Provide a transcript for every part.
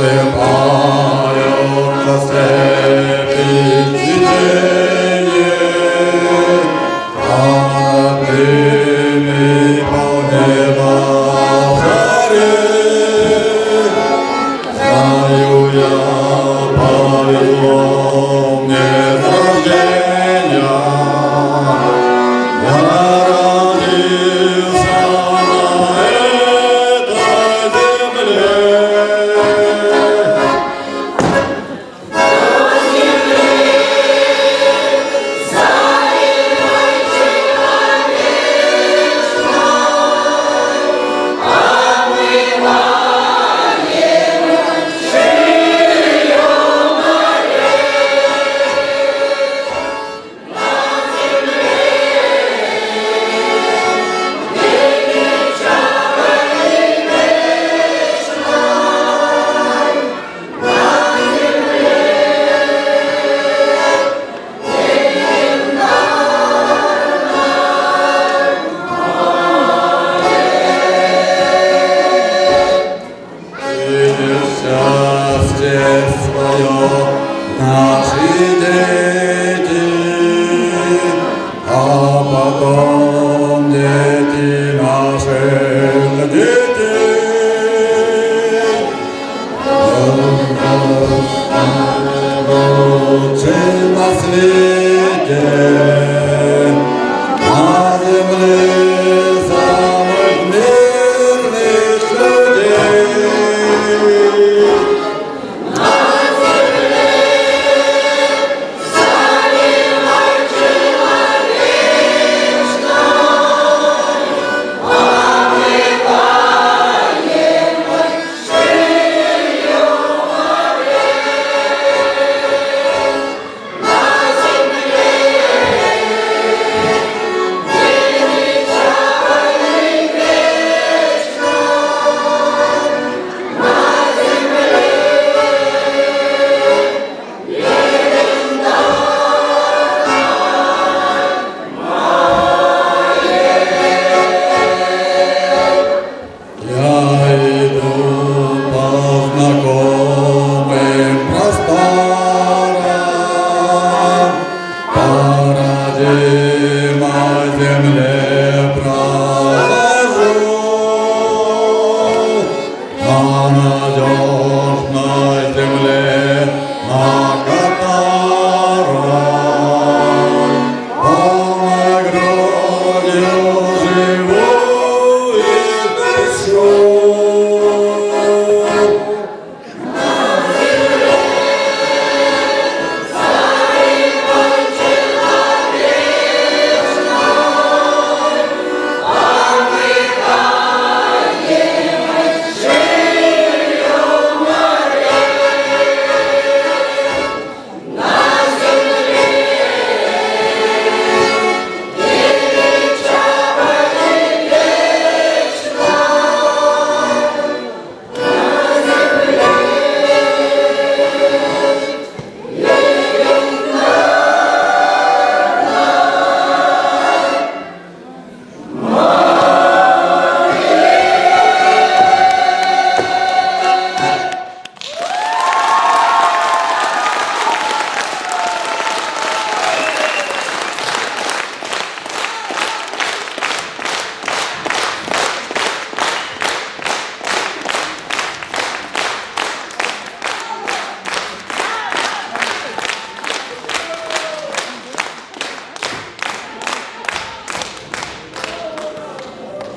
Рассыпаются степи цветения, а над ними полнеба заре. Знаю я, повезло мне с рождения, я родился на этой земле. Счастье свое наши дети, а потом дети наших детей. Лучший на свете, на земле самых мирных людей. Знакомым просторам, по родимой земле прохожу, на надежной земле, на которой полной грудью живу и дышу.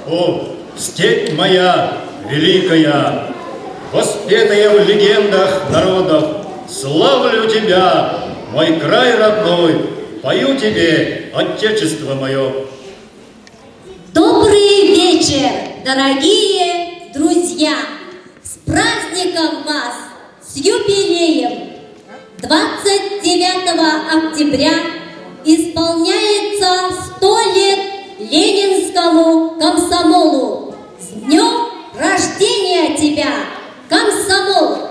О, степь моя великая, воспетая в легендах народов, славлю тебя, мой край родной, пою тебе, отечество мое. Добрый вечер, дорогие друзья! С праздником вас, с юбилеем! 29 октября исполняется 100 лет Ленинскому комсомолу. С днем рождения тебя, комсомол!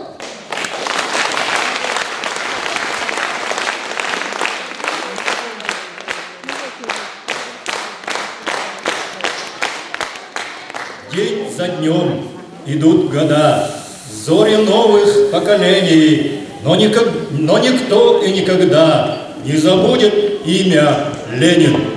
День за днем идут года, зори новых поколений, но никто и никогда не забудет имя Ленин.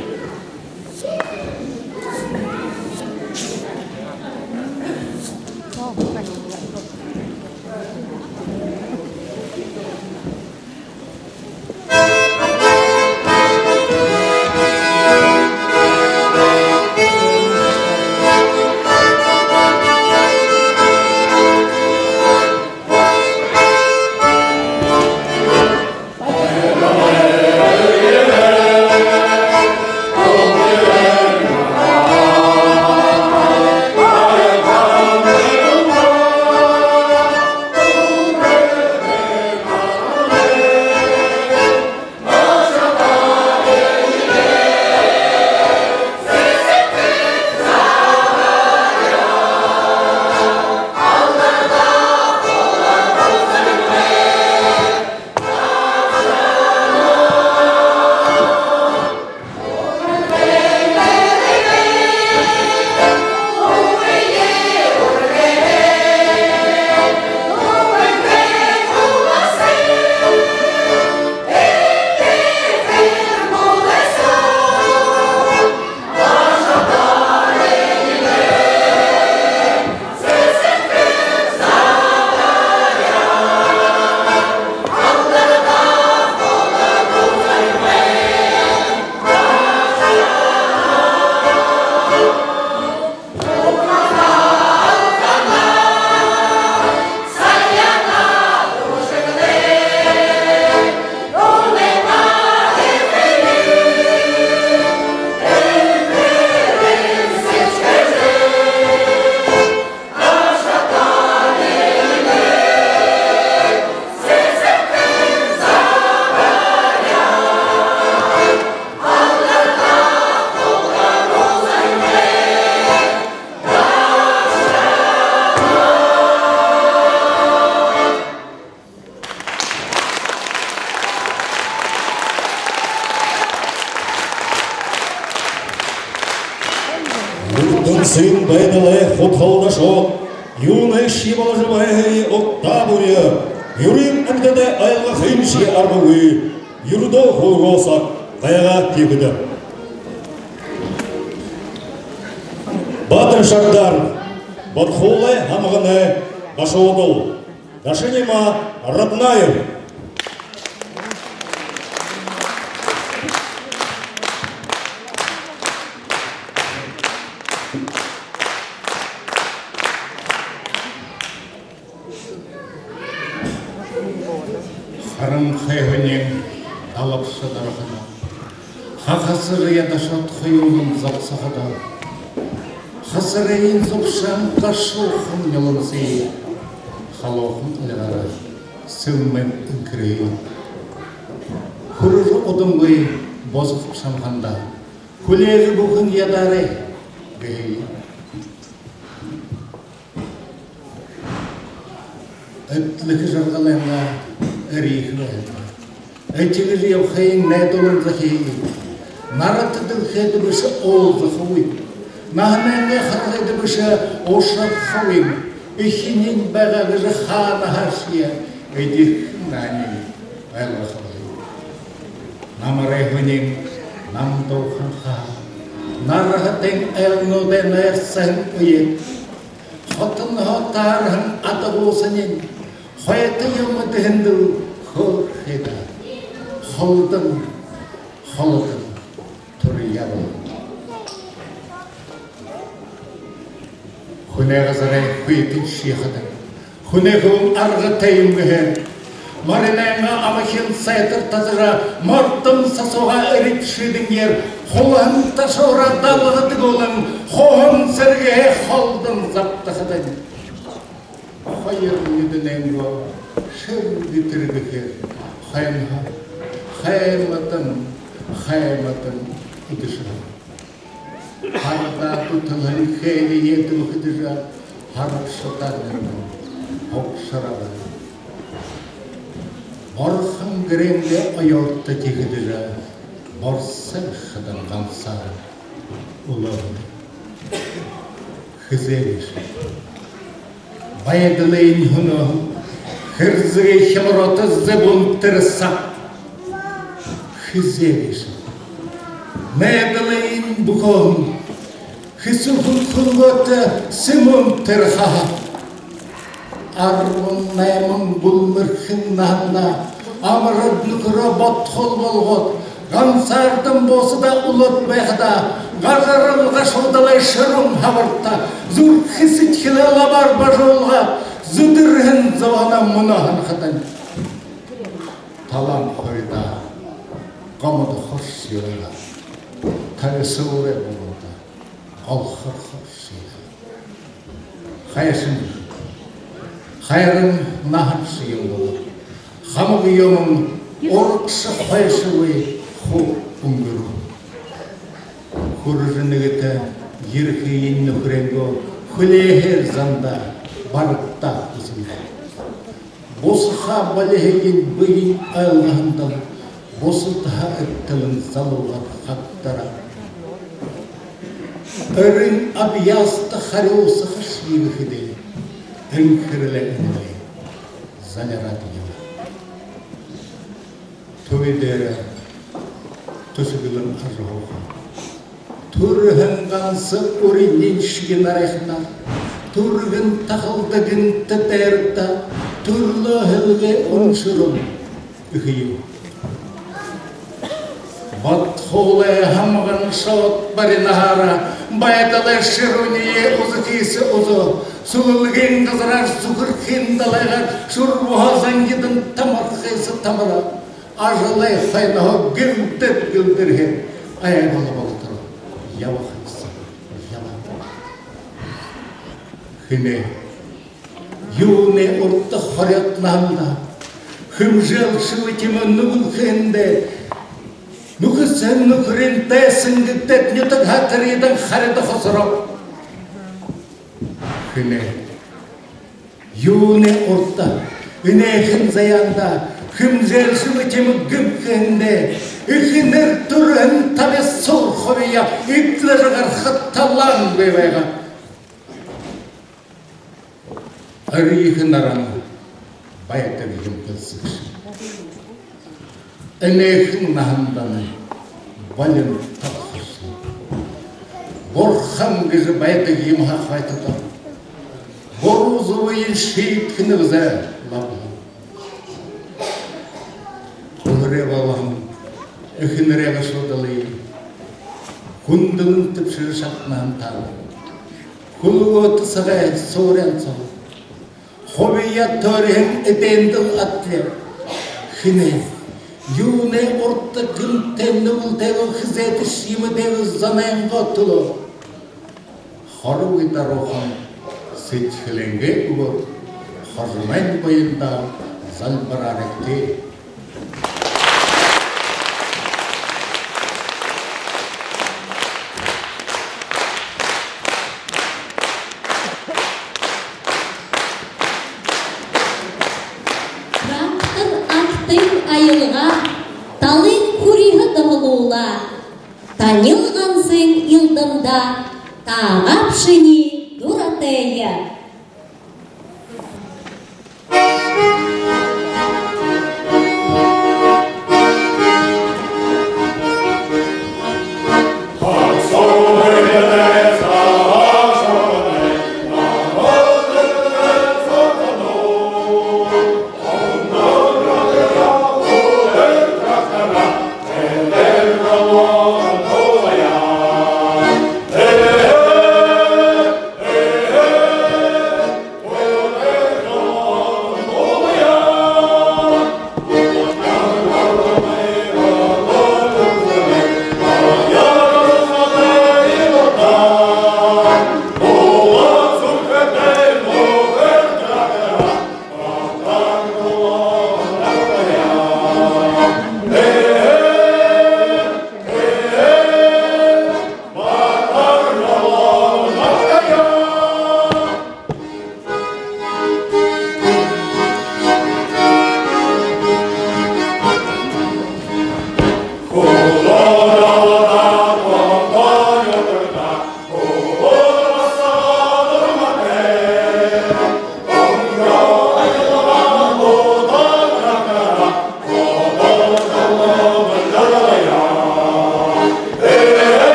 Сын бедале хутхолдашот, юный шибалажывай от табуря, юрим әмдәде айға хинши арбуы, юрдо хугоса қайға тегіді. Батыр шақдар, батхулы хамғыны башуыдыл, дашынема Роднаев. Харам хайгынен алып шадарғына, хақасыр ядашат хайуын запсағыда, хасырайын зұпшан қашуқын елінсей, халуқын ілғары сылмен үңкірей. Хүрір ұдымғый бозық шамғанда, күлегі бұғын ядары гей. Өтлігі жарғалайынға әрейхі әйтігіз евхайын нәдолын захей, наратыдыл хеді бүші ол захуй, нағынайынға қатайды бүші ошап хауин, эхинен бағағызы хана хашия, әйдік нәне айлы хауин. Намарайхынен намдоухан ха, нарағатен әлнуден әрсән үйет, Хотын хотарын аты болсынен, қойты емітігінділ қол хеда, қолдың түрі ябыл. Хүне ғазарай құйтын шиқыдың, хүне ғыл арғы тайым ғығын, маринайыңа амахин сайтыр тазыра, мұрттым сасуға әріп шүйдің ер, қолын ташаура далығыды қолын, қолын сірге қолдың заптықыдың. Қайыр мүдінен ғо, шырды түргіхер, қайматын үдіші. Харда тұтылын хейлі еді үдіжі, харып шытадың, оқшырады. Борхын гіреңде айорты тегідіжі, борсын шыдың қанса ұлығын. Хізеліші. Баядылайын хуну, хырзыге химроты зыбун тырса. Хизевишь. Мәдылайын букон, хисухун хулготы симун тырха. Армын наймын бұлмырхын нағына, амырып нүкірі ботқол болғот, ғансардың босы да ұлыт бәғда, ғажарым ғашылдалай шырым хабыртта, зұр хисит хилала бар бажолға, зүдірхін завана мұнағын қыдын. Талам қойда, қамыды хош сүйіға, тәресі ұре болуда, алқыр хош сүйіға. Қайшын, қайрын нағын сүйім болу, қамығы емім орықшы қайшылы ху ұңгыру. Күржінігіті ерхі енні күренгі хүлехер занда барықта ұзында. Босыға балехеген бұйын айлығындан босылтыға үттілін залуғар қақтара. Үрін абиясты қариосы қашығы хиде үңкірлі үнілі заняраты ема. Төбедері төсігілін аржауға. Түрігін ғансы өрінден шіген арайқына, түрігін тақылдығын тәтәрікті, түрлі ғылге ұншырым үхейу. Батхолы хамған шот баринағара, байдалы шыруне ұзы кейсі ұзы, сұлылген қызырар сұғыр кендалайға, шұрбуға едін тамыр қайсы тамыра, ажылай қайнағы гүлдір-гүлдірге аяғылы болтыры. Ява қайсы, ява. Хіне, юне ұртты қорятнанда, хүмжел шылыкемі нүгіл кенде, нүгісен нүкірен тәсін күттет нүтік хатыридың қариды қосырап. Хіне, юне ұртты, үнәйхін заянда, хүмжел шылыкемі гүм кенде, үхінер түрін табес сол қобия, үтлі жағар қытталан бейбайға. Арихын араны баятыр емкілсіз. Энехін нағынданы балын таққырсын. Борхан кізі баятыр емға қайтыда. Борузы ойын шейткіні візі лабылы. Құлыре балам, үхінірі ғашылдылы, күндінің түпшірі шақнан тағы. Құлы өті сағай соғырен соғы. Хобия төрен эдендил атлер. Хине, юне орта гүнтемні ұлтегі хизеті шимедегі занайынға тұлы. Хару ита рохан сетхіленге ұғыр, харжымайн бойында залбараректе. Талын күрігі дұғылула, танылғансың илдымда, тағап шыни дуратея.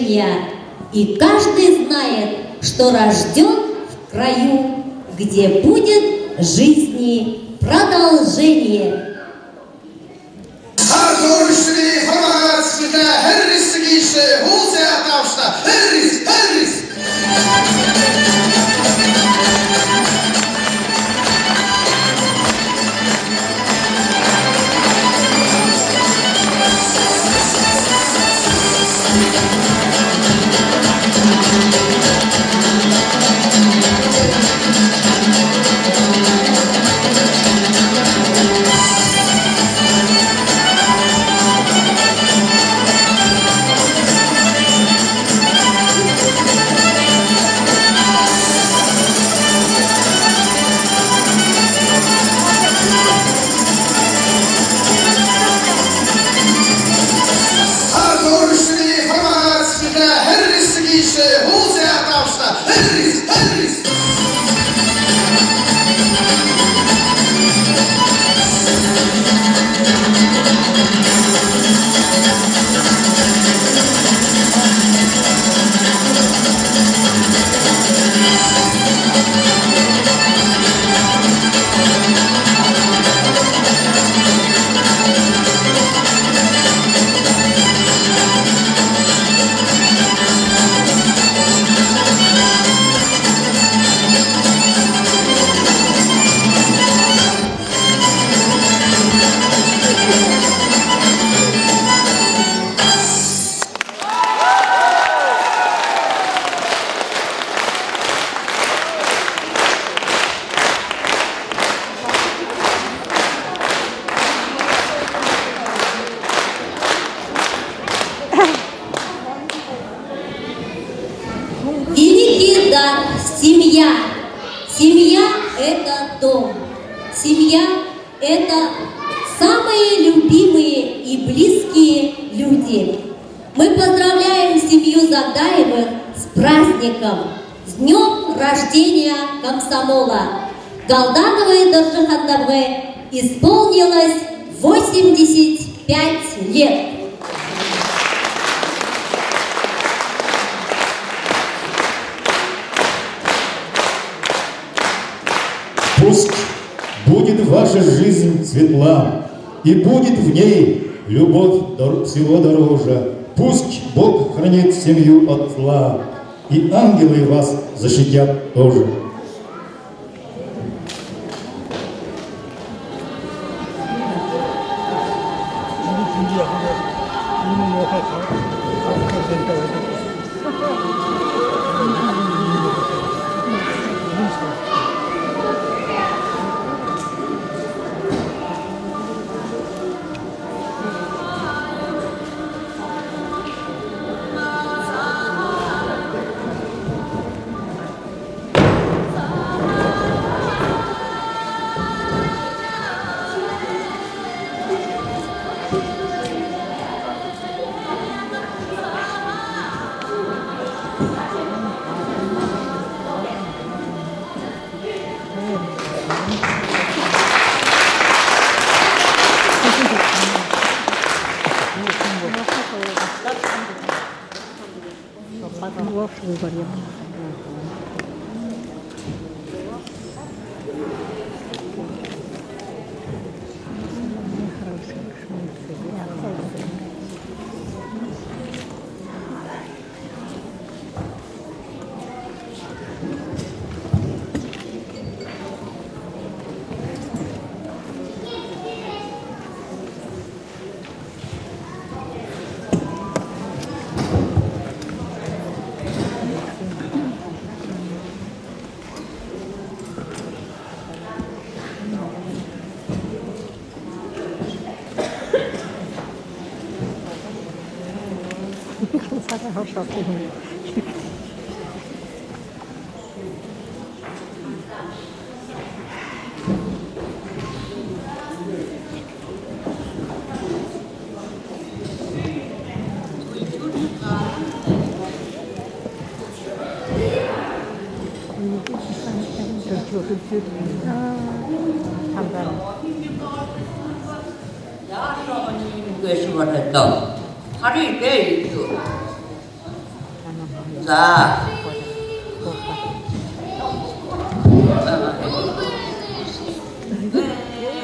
решения. И каждый знает, что рожден в краю, где будет жизни продолжение. Великий дар – семья. Семья – это дом. Семья – это самые любимые и близкие люди. Мы поздравляем семью Завдаевых с праздником, с днем рождения комсомола. Галдановой Доржихановой исполнилось 85 лет. Пусть будет ваша жизнь светла, и будет в ней любовь всего дороже. Пусть Бог хранит семью от зла, и ангелы вас защитят тоже. 없다.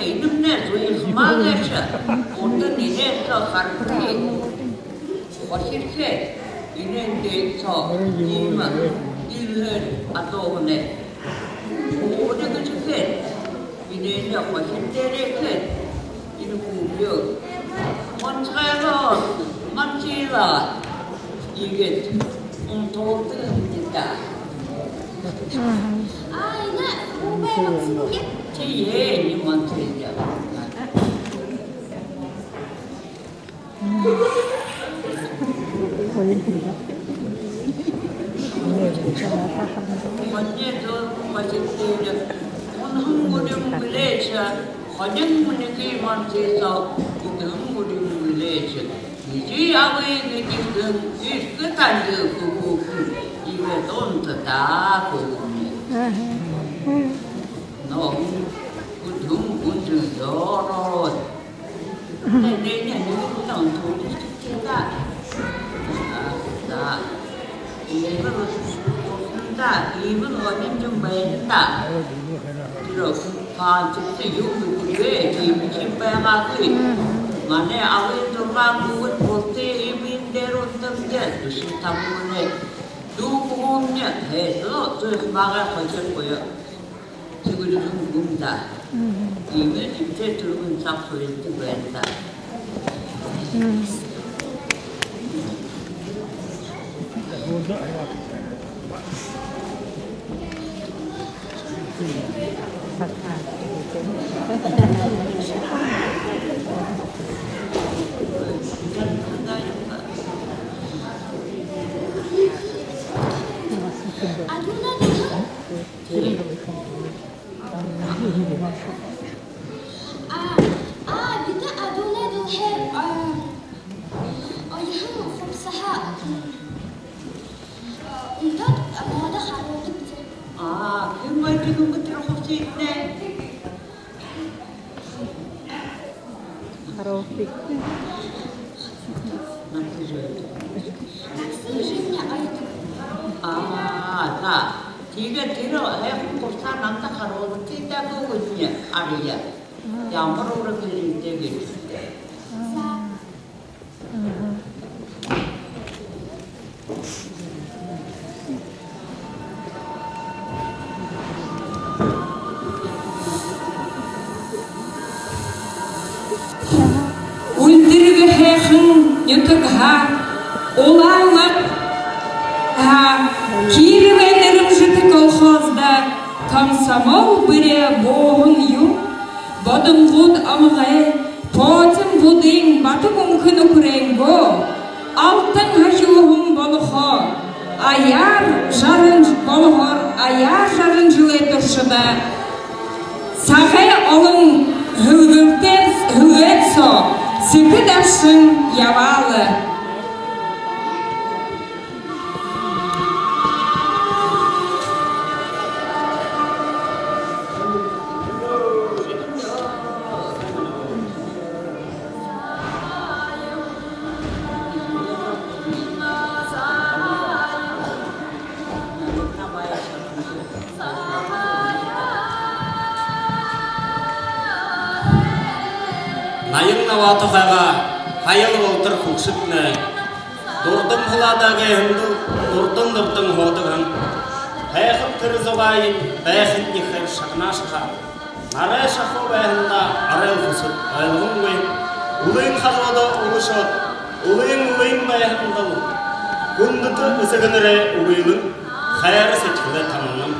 이름내 조이 마게셔 어떤 일에서 가르치 어떻게 이런 데서 이만 일을 아도네 오래 그렇게 이래서 어떻게 이런 구역 원차에서 만지라 이게 도둑이다. 아, 이나 오메 막스게. 제예 님한테 언제도 맛있대요. 한국은 물레차 환영문이 만져서 이 한국은 물레차 이제 아버지 지금 이 끝까지 그거 이거 돈다 그거네. 너무 운전 여러 내년 이거는 돈이 진짜 나 이거는 좋다 이분 어딘 좀 봐야겠다 이렇게 진짜 요구에 이미 신발하고 만에 아버지들하고 볼때 이민대로 던져 싫다 보네 누구 보면 해서 저 막아 가질 거야. 지금 좀 굽다. 이미 집에 들어온 작소리 듣고 했다. بدا أدونادو هير يهم خمسها إنتاد هذا خروج 정말 지금 그대로 할 수 있네. 나 이게 들어 해보고 사람다 하러 뛰다고 그냥 아리야. 야무로 그렇게 되겠지. Үлдіргі хәхін нүтіға олайлық Киривәлерім жіті колхозда комсомол біре боғын ю Бодым ғуд амғай потым будың батым үмкін үкірен бо Алтын хажуғым болуқо Аяр жарын болуғыр аяр жарын жылы тұршыда Сағай олың hüvvet so, sıkı daşın yavalı. Найың наватығаға хайыл олтыр құқшытны, дұрдым ғыладағы үнді, дұрдым дұрдым ғодығын, әйқіп кірізуғайын, бәйхін нехер шағнашқа, нарай шақу бәйхінда арай құсыт, айлығын өй, ұлың қажуды ұлышыт, ұлың бәйхінді ұл, күндіті үсігінірі ұлының, қайыры сеткілі тамының.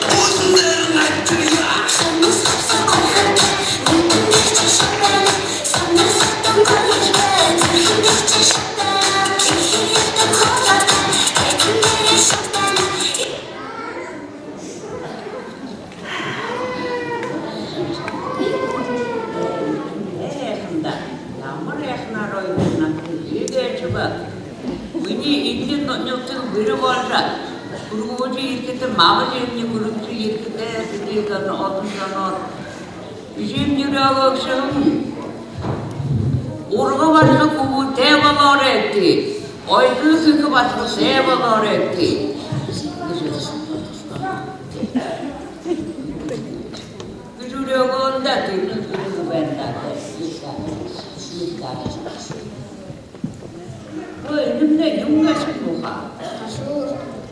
Wasn't there an actor? 한다. 야물 해나로 있는 이게 저거 우리 이게 너녁도 밀어버려. 그리고 어디 이렇게 때 마음이 있는 그룹도 이렇게 때 그게 어떤 사람 이심유라고 지금 오르가 가지고 그거 대박을 했지. 어이들 그거 가지고 대박을 했지. 그러려고 한다. 그는 그러고 뺀다. 그 이놈네 용가식 뭐가?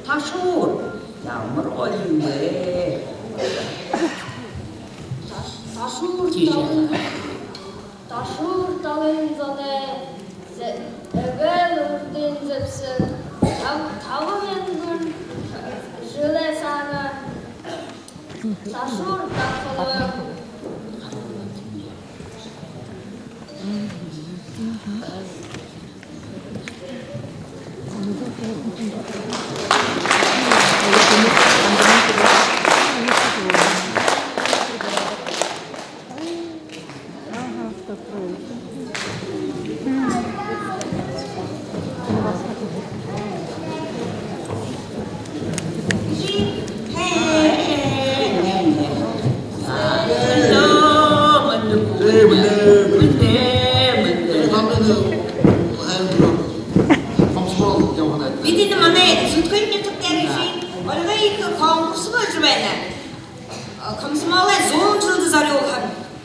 다쇼. 야물 어디네. Taşur dalınzade evvel urdin zepsin tavın gün jüle sana taşur takılı Видите, маме, sütkün tutarışı, orada ilk konkursu bölümüne. Komsomollar zor çıldı zarı olan.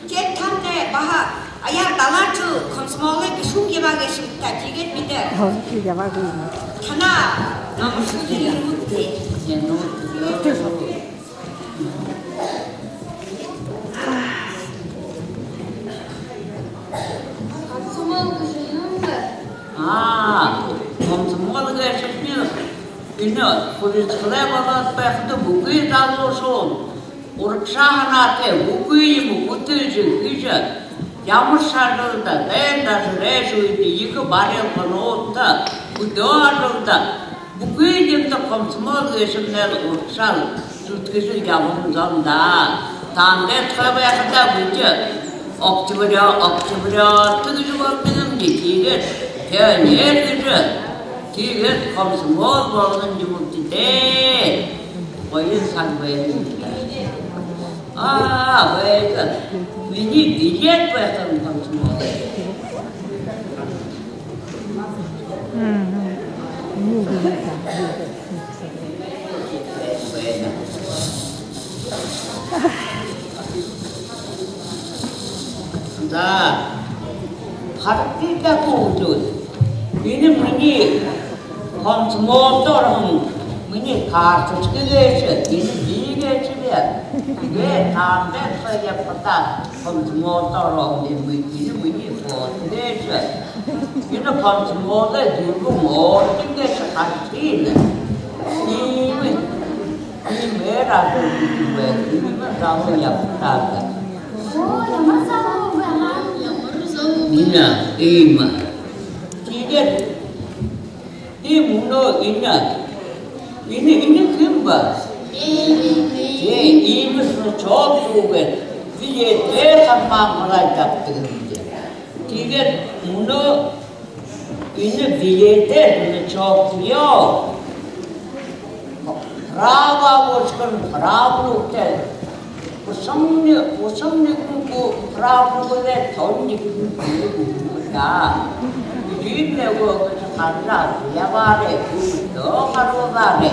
Ket tam da baha ayar dalar çıl komsomollar bir şum gibi geçip tercih bir de. Kana namuslu bir yürüdü. Komsomol kızının mı? komsomol geçmiyor. İnat, polisler bana bekle bugün dalmışım. Urkşahanate bugün mutluyum güzel. Yağmur şarjında ben de reşuydu yıkı bari konuğunda bu doğarında bugün de komsomol geçimler urkşal tutkısı yağmurunda tandet kabakta güzel. Okçubra tıgıcı baktığım diye Tiyet güzel. Tiyet komsomol bolun cumhuriyeti. Oyun sanmayın. Böyle. Beni bilet bırakın komsomol. Da. Harita kudu. Ini meni komsomol orang meni kartu çıkıyor. Ini geçiyor. Ve tamde saya peta komsomol orang ini meni fotoğraf. Ini komsomol durgun orada çıkartıyor. Ini merah tuh. Ini merah yaptılar. Nina, ima. Tidak. Ini muno ina. Ini kimba. Ini çok suvet. Dia sama merajap terus. Tidak muno. Ini bilete çok yo. Brava boskan bravo tel. Usamni ku bravo le tonni ku da. Ini lego karena dia bare do karo bare.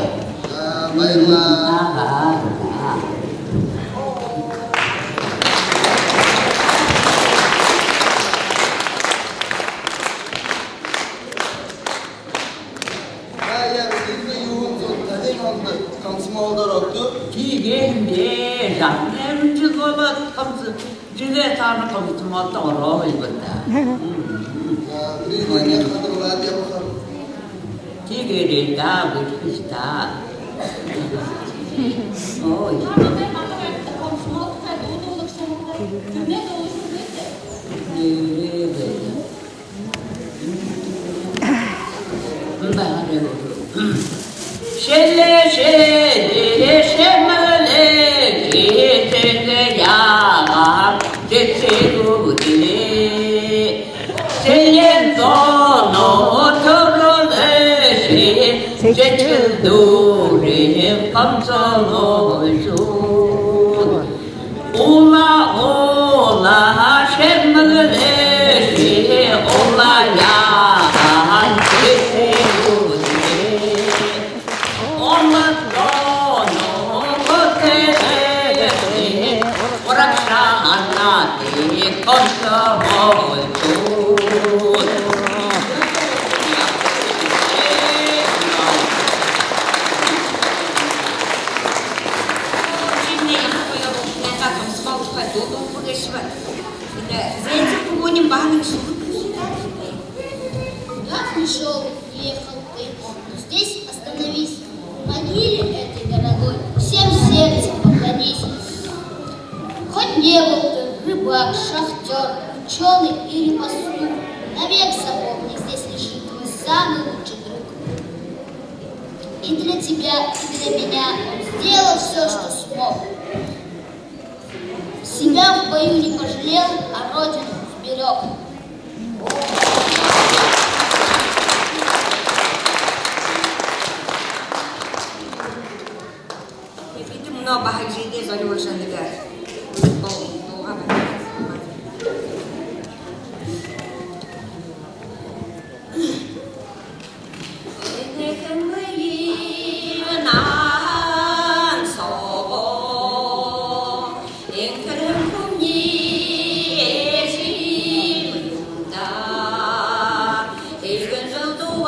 Baiklah. Tigenде jannem çıkıla kamsı cile tanı kamsı matta ora ibada. Tigere da bıçkışta. Oy. Komşumuz doğduluk sonunda ne doğuşu Ne 셀레 셈을레 제테게 야가 제테구디 셀렌도 노토로레 제트도레 감성을주 올라 셈을레 올라야 제테구디 Как пришел, ехал ты, но здесь остановись. Могиле этой дорогой всем сердцем поклонись. Хоть не был ты рыбак, шахтер, ученый или пастух, навек запомни, здесь лежит твой самый лучший друг. И для тебя, и для меня он сделал все, что смог. Себя в бою не пожалел, а родину вберег. No bahagia dia zari urusan negara. Oh, apa? Ini kembali nan sobo, yang terhubungi cinta, ikan jatuh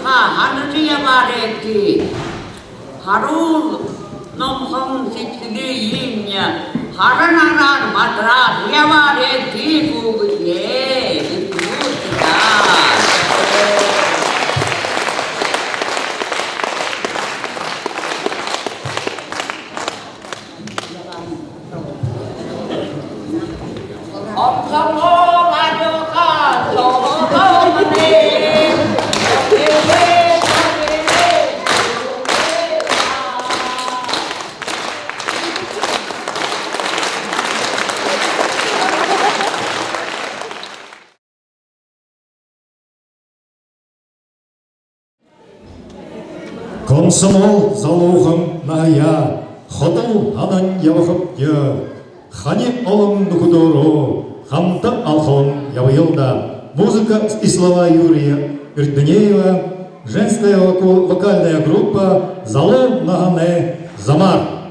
하늘이야 말했지 하루 넘성 지치기 임냐 하라나라 마드라 이야 말했지 그게 그거다 엄성로 가져가 저거네 Комсомол залогым ная, ходыл анан явахыпья, ханеп олым нукудору, хамта алхон явайылда. Музыка и слова Юрия Иртынеева, женская вокальная группа «Залом нагане Замар».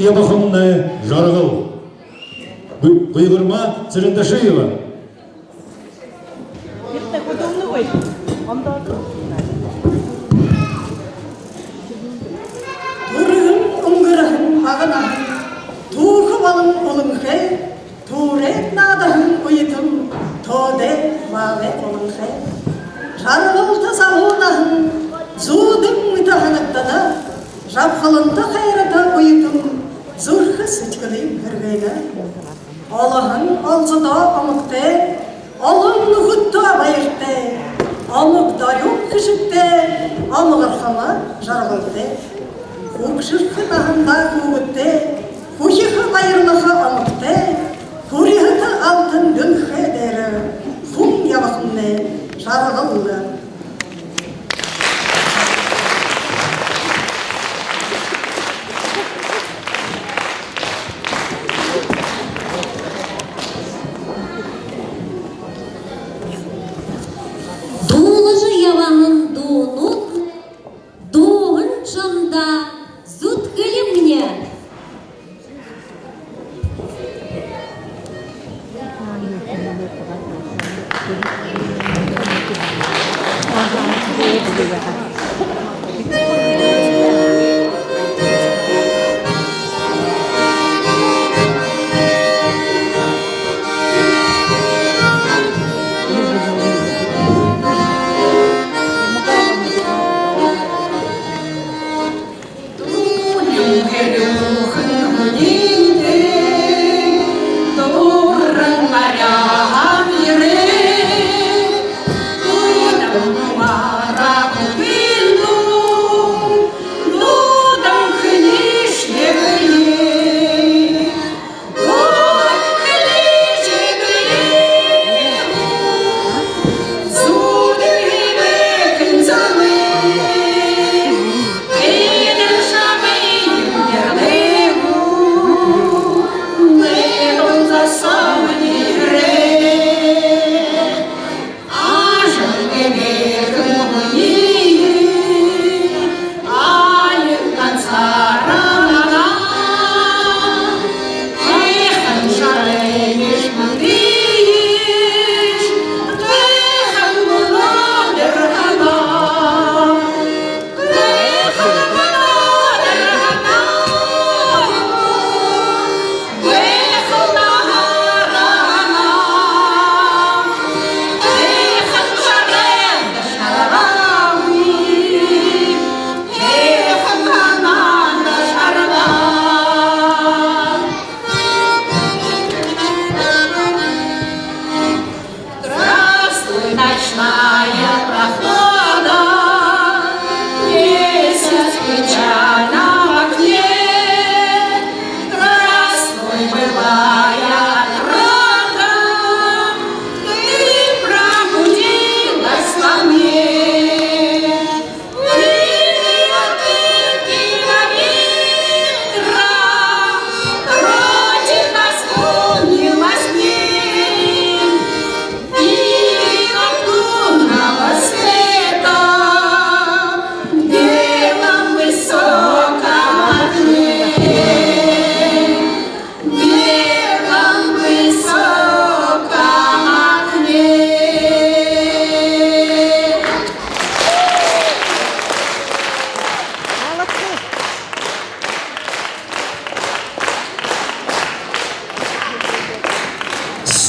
ябахымны жарғыл. Бұйғырма Цырындашиева. Турығын ұңғырығын ағынағын, туғы балың олыңхе, турет надағын ұйытым, тоде маве олыңхе. Жарғылты сағынағын, зудың мұйтағанықтаны, жапқалынты қайрата ұйытым, зұрқы сүткілейм үргейді. Олығын олзыда омықте, олың нүхітті абайырте, омық дайым күшікте, омық арқама жарғылте. Көкшіркі нағында көгітте, көшіқі байырлығы омықте, көріғіті алтын дүнхе дәрі, құм ябақынне жарғылды.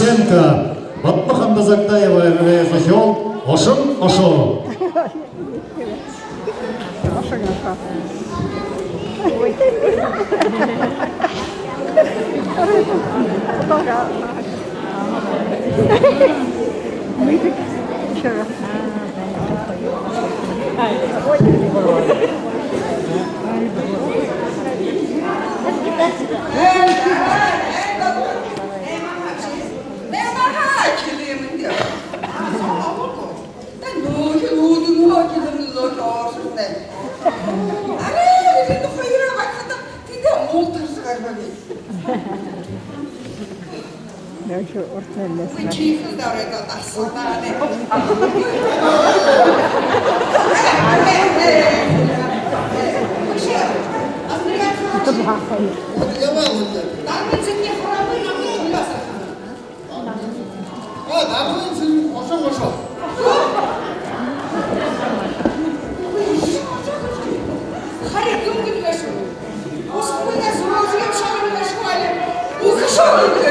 Сценка Батмахамда Зактаева являет захел Ошын Ошо. 나는 지금 호랑이 남이 올라서. 나는 지금 어서. Харі думки пишу. Господи, зможу я вчора на школі. Ухшовуйте.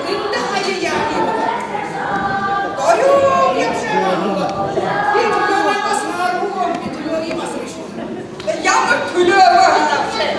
근데 하얘 양이. 어휴, yapşama. Bir tülöme basar bu. Bir tülöme basar işte. Yağmur tülöme hanım şey.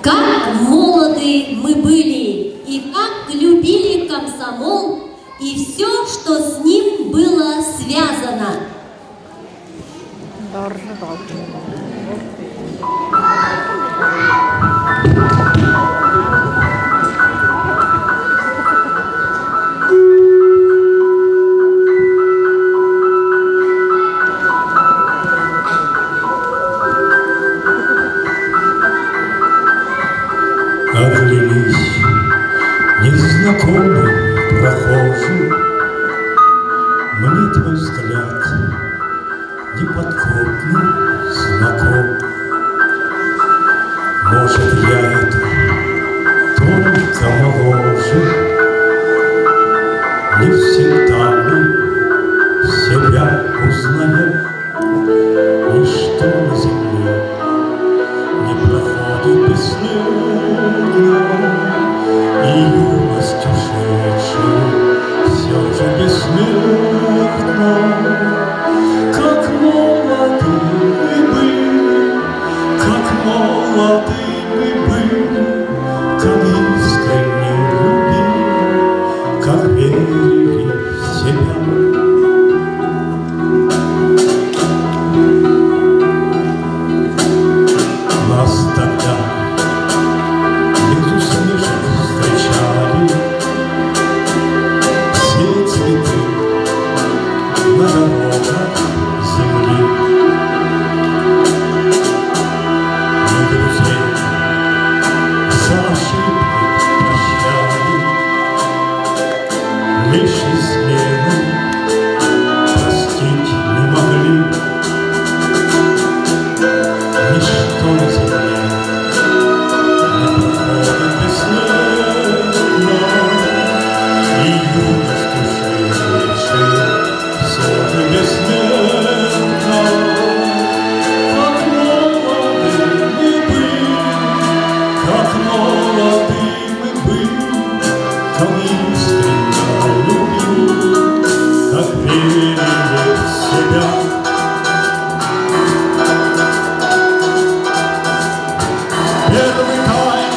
Как молоды мы были, и как любили комсомол, и все, что с ним было связано. Оглянись, незнакомый прохожий, мне твой взгляд неподкупный знаком. Может, я это только моложе, не всегда мы себя узнаем, ничто на земле не проходит бесследно, и на дорогах земли. Мы друзей за ошибки прощали, лишь измены простить не могли. Ничто на земле не проходит бесследно, и юность ушедшей все же бессмертна. Как молоды мы были, как молоды мы были, как искренне любили, как верили в себя. Первый тайм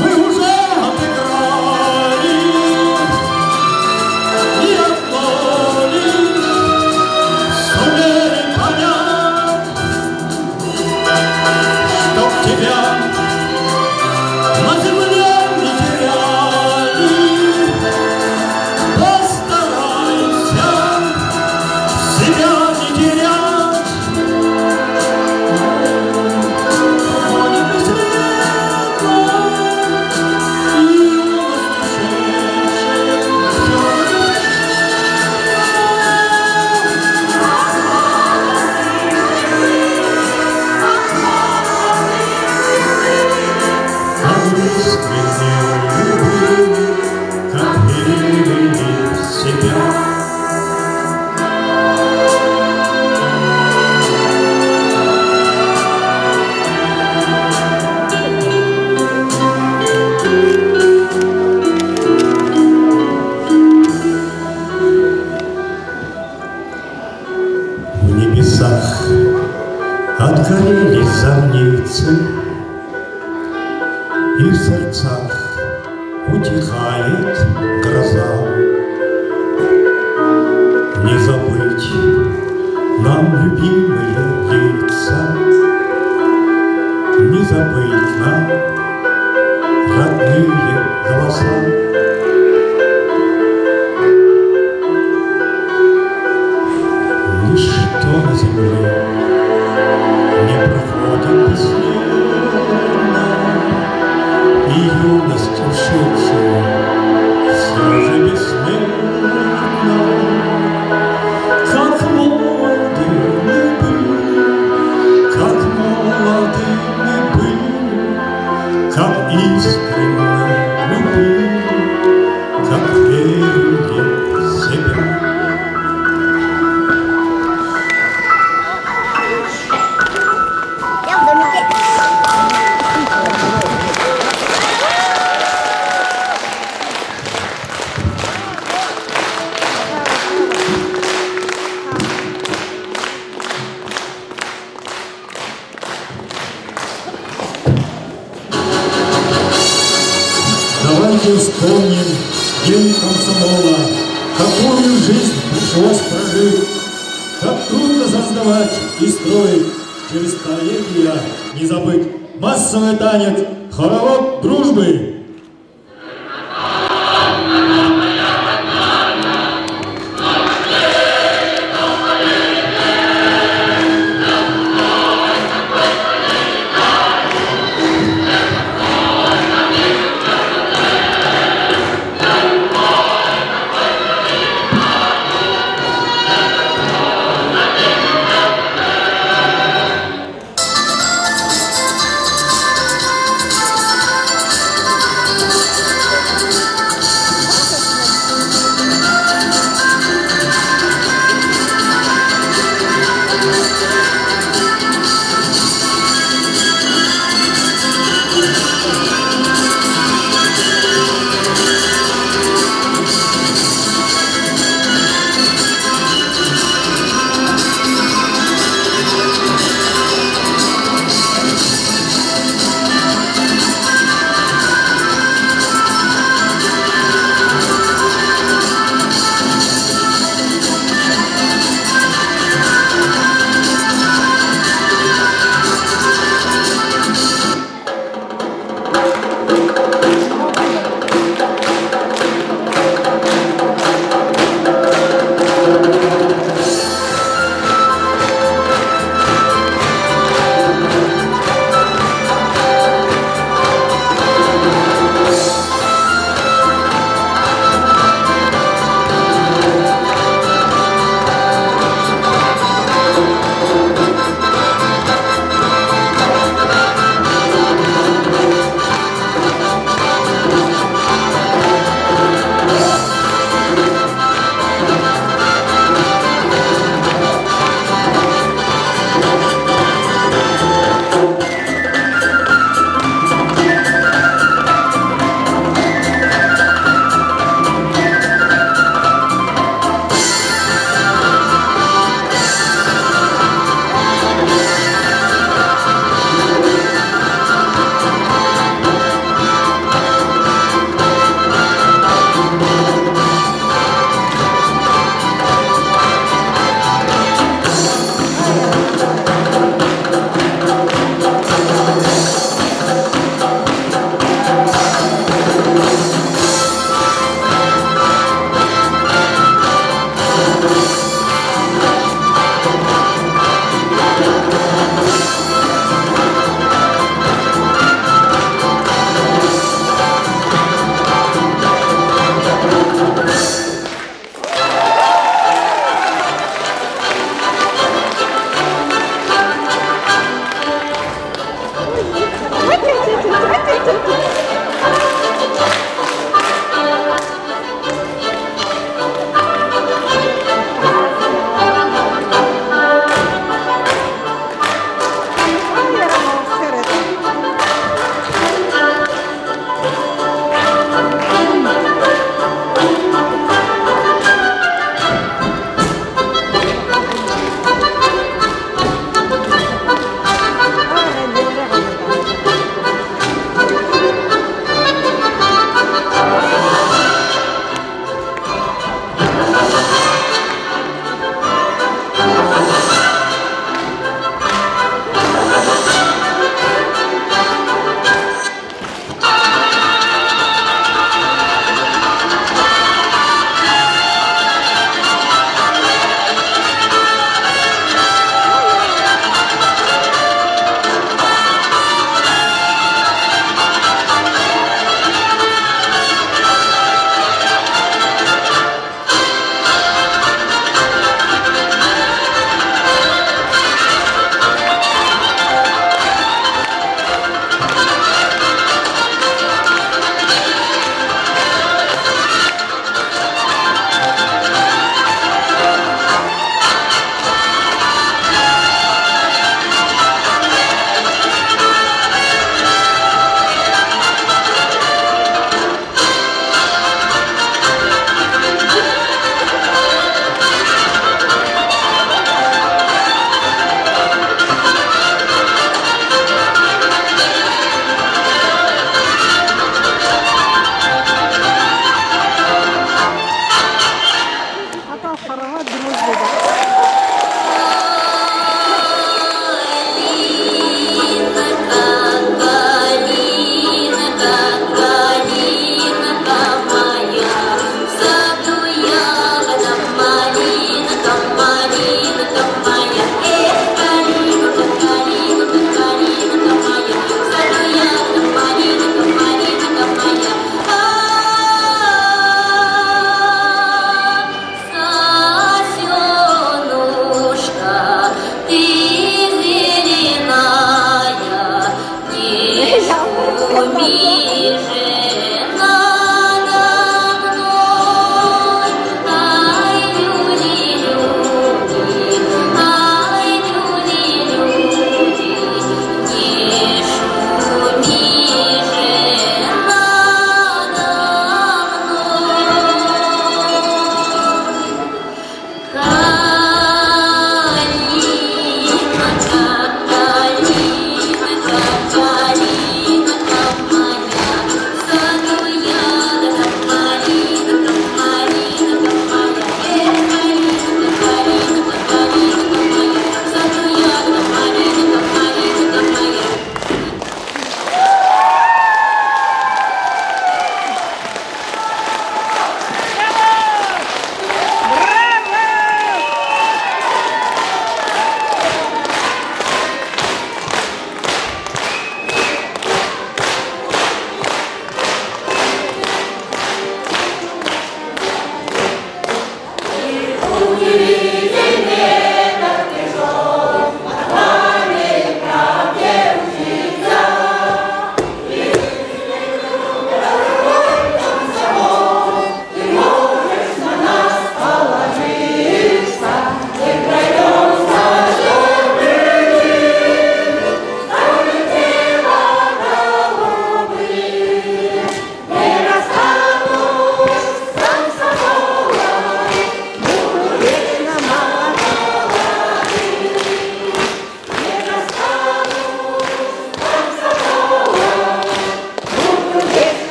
мы уже отыграли, и одно лишь сумели понять, чтоб тебя на земле не теряли. Постарайся себя не терять. В небесах отгорели зорницы, и в сердцах утихает гроза. Не забыть нам любимые лица, не забыть нам родные голоса. Ничто на земле не проходит бесследно, и юность ушедшая все же бессмертна. Как молоды мы были, как молоды мы были, как искренне любили, как верили в себя. Давайте вспомним день комсомола, какую жизнь пришлось прожить, как трудно создавать и строить, через столетия не забыть массовый танец, хоровод дружбы.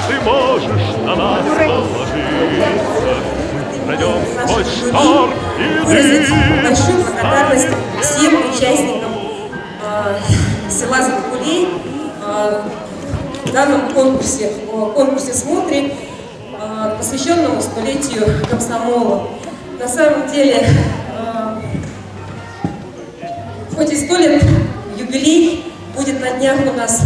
ты можешь на нас положиться. Пройдем сквозь шторм и Выразить дым. большую благодарность всем участникам села Закулей в данном конкурсе «Смотри», посвященному столетию комсомола. На самом деле, хоть и 100 лет юбилей, будет на днях у нас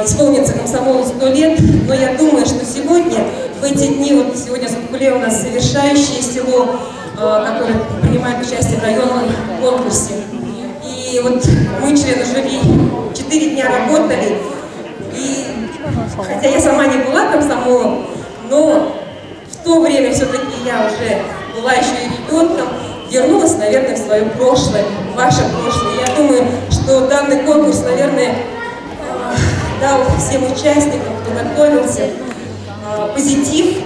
исполнится комсомолу 100 лет, но я думаю, что сегодня, в эти дни, вот сегодня Закулей у нас завершающее село, которое принимает участие в районном конкурсе. И вот мы, члены жюри, 4 дня работали, и хотя я сама не была комсомолом, но в то время все-таки я уже была еще и ребенком, вернулась, наверное, в свое прошлое, в ваше прошлое. Я думаю, что данный конкурс, наверное, дал всем участникам, кто готовился, позитив.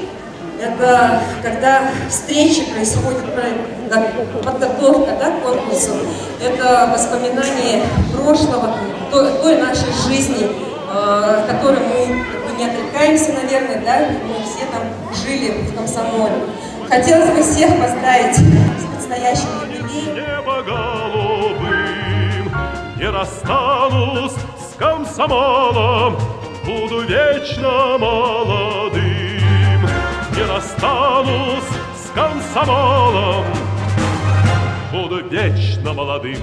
Это когда встречи происходят, подготовка, да, к конкурсу. Это воспоминание прошлого, той нашей жизни, в которой мы не отрекаемся, наверное, да, мы все там жили в комсомоле. Хотелось бы всех поздравить с предстоящим юбилеем. Небо голубым, не расстанусь с комсомолом, буду вечно молодым. Не расстанусь с комсомолом, буду вечно молодым.